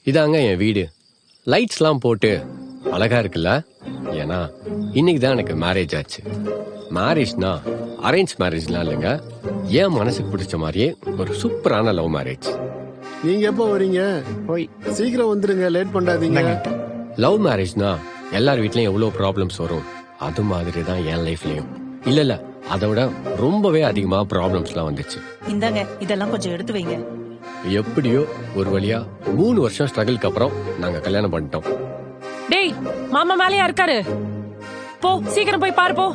இதாங்க என் வீடு. லைட்ஸ்லாம் போட்டு அழகா இருக்குல்ல? ஏன்னா இன்னைக்கு தான் எனக்கு மேரேஜ் ஆச்சு. மேரேஜ்னா அரேஞ்ச் மேரேஜ்லாம் இல்லைங்க, என் மனசுக்கு பிடிச்ச மாதிரியே ஒரு சூப்பரான லவ் மேரேஜ். நீங்க எப்போ வரீங்க? சீக்கிரம் வந்துருங்க, லேட் பண்ணாதீங்க. லவ் மேரேஜ்னா எல்லார் வீட்லயும் எவ்வளவு ப்ராப்ளம்ஸ் வரும், அது மாதிரி தான் என் லைஃப்லயும். இல்ல அதை விட ரொம்பவே அதிகமா ப்ராப்ளம்ஸ்லாம் வந்துச்சு. இந்தாங்க, இதெல்லாம் கொஞ்சம் எடுத்து வைங்க. எப்படியோ ஒரு வழியா 3 வருஷம் ஸ்ட்ரகிள்க்கு அப்புறம் நாங்க கல்யாணம் பண்ணிட்டோம். டேய், மாமா மேலயா இருக்காரு? போ, சீக்கிரம் போய் பாரு போ.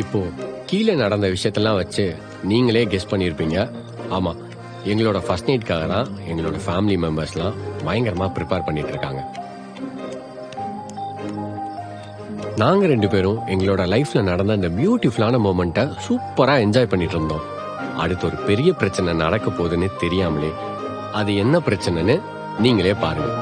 இப்போ கீழே நடந்த விஷயத்தெல்லாம் வச்சு நீங்களே கெஸ் பண்ணிருப்பீங்க. ஆமா, எங்களோட ஃபர்ஸ்ட் நைட்காக தான் எங்களோட ஃபேமிலி மெம்பர்ஸ்லாம் பயங்கரமா ப்ரிப்பேர் பண்ணிட்டு இருக்காங்க. நாங்க 2 பேரும் எங்களோட லைஃப்ல நடந்த இந்த பியூட்டிஃபுல்லான மொமெண்ட்டை சூப்பரா என்ஜாய் பண்ணிட்டு இருந்தோம். அடுத்து ஒரு பெரிய பிரச்சனை நடக்க போகுதுன்னு தெரியாமலே அது என்ன பிரச்சனைன்னு நீங்களே பாருங்க.